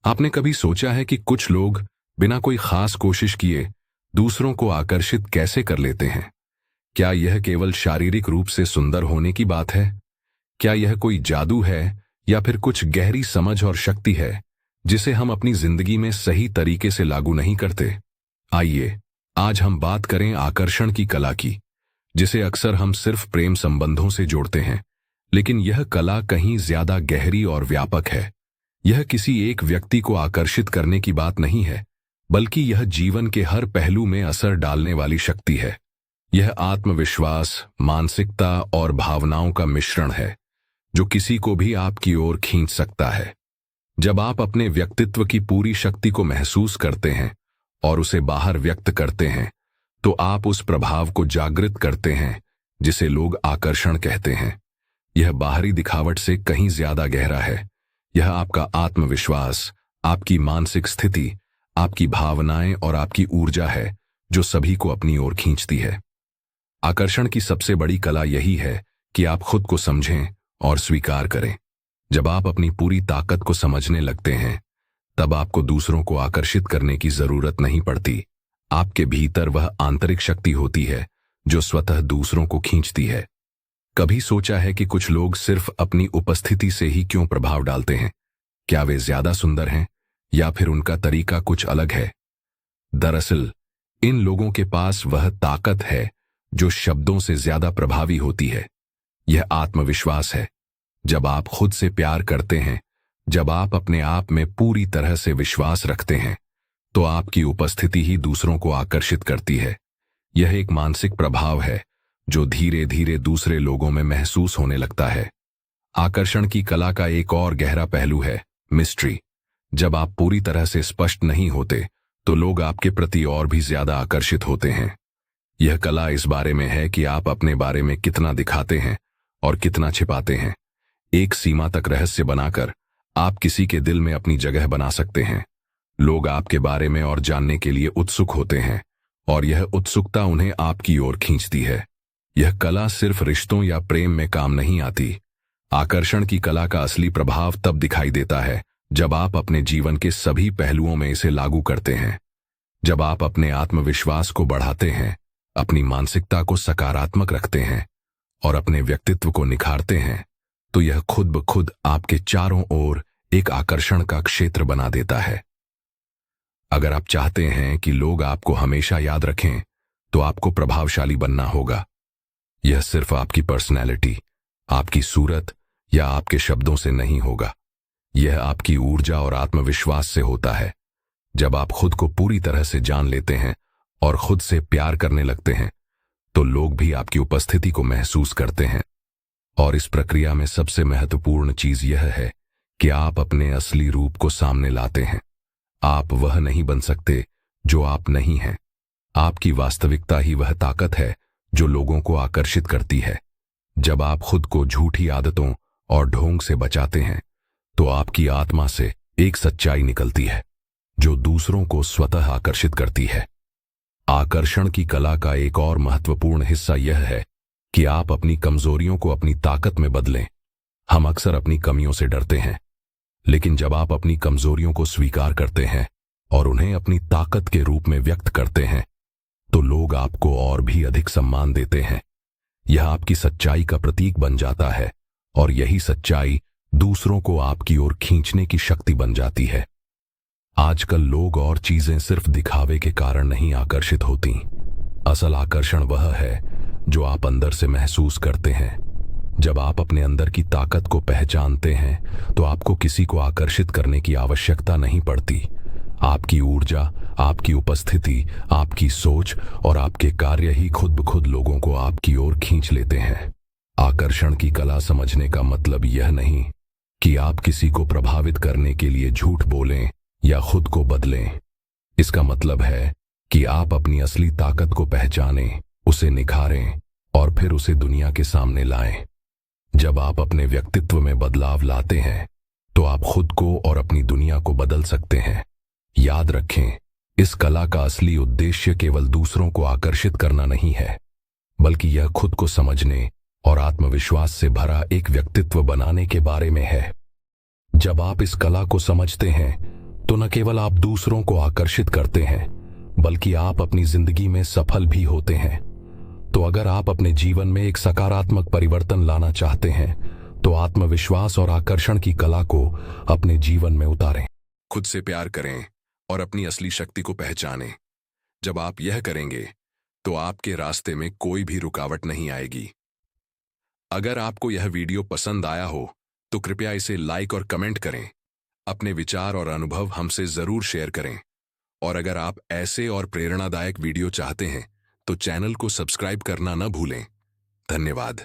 आपने कभी सोचा है कि कुछ लोग बिना कोई खास कोशिश किए दूसरों को आकर्षित कैसे कर लेते हैं? क्या यह केवल शारीरिक रूप से सुंदर होने की बात है? क्या यह कोई जादू है या फिर कुछ गहरी समझ और शक्ति है जिसे हम अपनी जिंदगी में सही तरीके से लागू नहीं करते? आइए आज हम बात करें आकर्षण की कला की, जिसे अक्सर हम सिर्फ प्रेम संबंधों से जोड़ते हैं, लेकिन यह कला कहीं ज्यादा गहरी और व्यापक है। यह किसी एक व्यक्ति को आकर्षित करने की बात नहीं है, बल्कि यह जीवन के हर पहलू में असर डालने वाली शक्ति है। यह आत्मविश्वास, मानसिकता और भावनाओं का मिश्रण है जो किसी को भी आपकी ओर खींच सकता है। जब आप अपने व्यक्तित्व की पूरी शक्ति को महसूस करते हैं और उसे बाहर व्यक्त करते हैं, तो आप उस प्रभाव को जागृत करते हैं जिसे लोग आकर्षण कहते हैं। यह बाहरी दिखावट से कहीं ज्यादा गहरा है। यह आपका आत्मविश्वास, आपकी मानसिक स्थिति, आपकी भावनाएं और आपकी ऊर्जा है जो सभी को अपनी ओर खींचती है। आकर्षण की सबसे बड़ी कला यही है कि आप खुद को समझें और स्वीकार करें। जब आप अपनी पूरी ताकत को समझने लगते हैं, तब आपको दूसरों को आकर्षित करने की जरूरत नहीं पड़ती। आपके भीतर वह आंतरिक शक्ति होती है जो स्वतः दूसरों को खींचती है। कभी सोचा है कि कुछ लोग सिर्फ अपनी उपस्थिति से ही क्यों प्रभाव डालते हैं? क्या वे ज्यादा सुंदर हैं या फिर उनका तरीका कुछ अलग है? दरअसल इन लोगों के पास वह ताकत है जो शब्दों से ज्यादा प्रभावी होती है। यह आत्मविश्वास है। जब आप खुद से प्यार करते हैं, जब आप अपने आप में पूरी तरह से विश्वास रखते हैं, तो आपकी उपस्थिति ही दूसरों को आकर्षित करती है। यह एक मानसिक प्रभाव है जो धीरे धीरे दूसरे लोगों में महसूस होने लगता है। आकर्षण की कला का एक और गहरा पहलू है मिस्ट्री। जब आप पूरी तरह से स्पष्ट नहीं होते, तो लोग आपके प्रति और भी ज्यादा आकर्षित होते हैं। यह कला इस बारे में है कि आप अपने बारे में कितना दिखाते हैं और कितना छिपाते हैं। एक सीमा तक रहस्य बनाकर आप किसी के दिल में अपनी जगह बना सकते हैं। लोग आपके बारे में और जानने के लिए उत्सुक होते हैं और यह उत्सुकता उन्हें आपकी ओर खींचती है। यह कला सिर्फ रिश्तों या प्रेम में काम नहीं आती। आकर्षण की कला का असली प्रभाव तब दिखाई देता है जब आप अपने जीवन के सभी पहलुओं में इसे लागू करते हैं। जब आप अपने आत्मविश्वास को बढ़ाते हैं, अपनी मानसिकता को सकारात्मक रखते हैं और अपने व्यक्तित्व को निखारते हैं, तो यह खुद ब खुद आपके चारों ओर एक आकर्षण का क्षेत्र बना देता है। अगर आप चाहते हैं कि लोग आपको हमेशा याद रखें, तो आपको प्रभावशाली बनना होगा। यह सिर्फ आपकी पर्सनैलिटी, आपकी सूरत या आपके शब्दों से नहीं होगा। यह आपकी ऊर्जा और आत्मविश्वास से होता है। जब आप खुद को पूरी तरह से जान लेते हैं और खुद से प्यार करने लगते हैं, तो लोग भी आपकी उपस्थिति को महसूस करते हैं। और इस प्रक्रिया में सबसे महत्वपूर्ण चीज यह है कि आप अपने असली रूप को सामने लाते हैं। आप वह नहीं बन सकते जो आप नहीं हैं। आपकी वास्तविकता ही वह ताकत है जो लोगों को आकर्षित करती है। जब आप खुद को झूठी आदतों और ढोंग से बचाते हैं, तो आपकी आत्मा से एक सच्चाई निकलती है जो दूसरों को स्वतः आकर्षित करती है। आकर्षण की कला का एक और महत्वपूर्ण हिस्सा यह है कि आप अपनी कमजोरियों को अपनी ताकत में बदलें। हम अक्सर अपनी कमियों से डरते हैं, लेकिन जब आप अपनी कमजोरियों को स्वीकार करते हैं और उन्हें अपनी ताकत के रूप में व्यक्त करते हैं, तो लोग आपको और भी अधिक सम्मान देते हैं। यह आपकी सच्चाई का प्रतीक बन जाता है और यही सच्चाई दूसरों को आपकी ओर खींचने की शक्ति बन जाती है। आजकल लोग और चीजें सिर्फ दिखावे के कारण नहीं आकर्षित होती। असल आकर्षण वह है जो आप अंदर से महसूस करते हैं। जब आप अपने अंदर की ताकत को पहचानते हैं, तो आपको किसी को आकर्षित करने की आवश्यकता नहीं पड़ती। आपकी ऊर्जा, आपकी उपस्थिति, आपकी सोच और आपके कार्य ही खुद ब खुद लोगों को आपकी ओर खींच लेते हैं। आकर्षण की कला समझने का मतलब यह नहीं कि आप किसी को प्रभावित करने के लिए झूठ बोलें या खुद को बदलें। इसका मतलब है कि आप अपनी असली ताकत को पहचानें, उसे निखारें और फिर उसे दुनिया के सामने लाएं। जब आप अपने व्यक्तित्व में बदलाव लाते हैं, तो आप खुद को और अपनी दुनिया को बदल सकते हैं। याद रखें, इस कला का असली उद्देश्य केवल दूसरों को आकर्षित करना नहीं है, बल्कि यह खुद को समझने और आत्मविश्वास से भरा एक व्यक्तित्व बनाने के बारे में है। जब आप इस कला को समझते हैं, तो न केवल आप दूसरों को आकर्षित करते हैं, बल्कि आप अपनी जिंदगी में सफल भी होते हैं। तो अगर आप अपने जीवन में एक सकारात्मक परिवर्तन लाना चाहते हैं, तो आत्मविश्वास और आकर्षण की कला को अपने जीवन में उतारें। खुद से प्यार करें और अपनी असली शक्ति को पहचानें। जब आप यह करेंगे, तो आपके रास्ते में कोई भी रुकावट नहीं आएगी। अगर आपको यह वीडियो पसंद आया हो, तो कृपया इसे लाइक और कमेंट करें। अपने विचार और अनुभव हमसे जरूर शेयर करें। और अगर आप ऐसे और प्रेरणादायक वीडियो चाहते हैं, तो चैनल को सब्सक्राइब करना न भूलें। धन्यवाद।